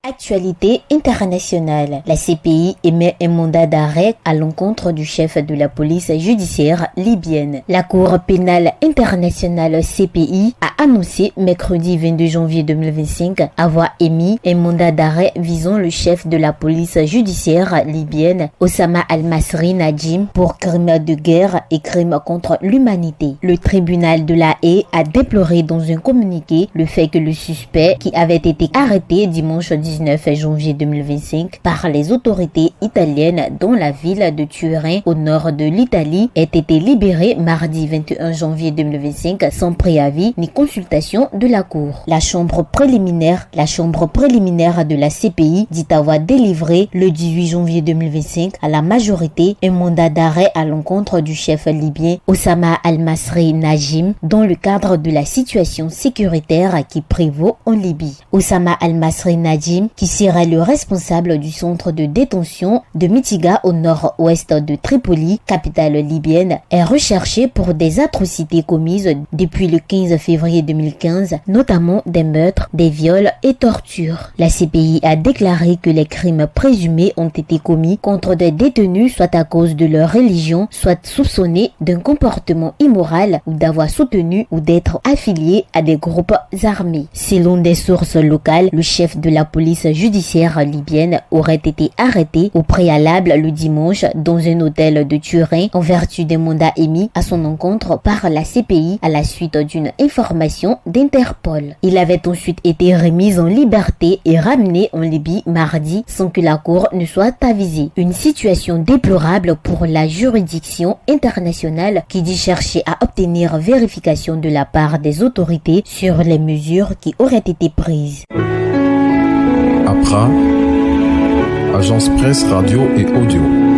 Actualité internationale. La CPI émet un mandat d'arrêt à l'encontre du chef de la police judiciaire libyenne. La Cour pénale internationale CPI a annoncé mercredi 22 janvier 2025 avoir émis un mandat d'arrêt visant le chef de la police judiciaire libyenne, Oussama al-Masri Najim, pour crimes de guerre et crimes contre l'humanité. Le tribunal de la Haye a déploré dans un communiqué le fait que le suspect, qui avait été arrêté dimanche 19 janvier 2025 par les autorités italiennes dans la ville de Turin au nord de l'Italie, ait été libéré mardi 21 janvier 2025 sans préavis ni consultation de la Cour. La chambre préliminaire de la CPI dit avoir délivré le 18 janvier 2025 à la majorité un mandat d'arrêt à l'encontre du chef libyen Oussama al-Masri Najim dans le cadre de la situation sécuritaire qui prévaut en Libye. Oussama al-Masri Najim, qui serait le responsable du centre de détention de Mitiga au nord-ouest de Tripoli, capitale libyenne, est recherché pour des atrocités commises depuis le 15 février 2015, notamment des meurtres, des viols et tortures. La CPI a déclaré que les crimes présumés ont été commis contre des détenus soit à cause de leur religion, soit soupçonnés d'un comportement immoral ou d'avoir soutenu ou d'être affiliés à des groupes armés. Selon des sources locales, le chef de la police judiciaire libyenne aurait été arrêté au préalable le dimanche dans un hôtel de Turin en vertu d'un mandat émis à son encontre par la CPI à la suite d'une information d'Interpol. Il avait ensuite été remis en liberté et ramené en Libye mardi sans que la cour ne soit avisée. Une situation déplorable pour la juridiction internationale qui dit chercher à obtenir vérification de la part des autorités sur les mesures qui auraient été prises. APRA, Agence Presse Radio et Audio.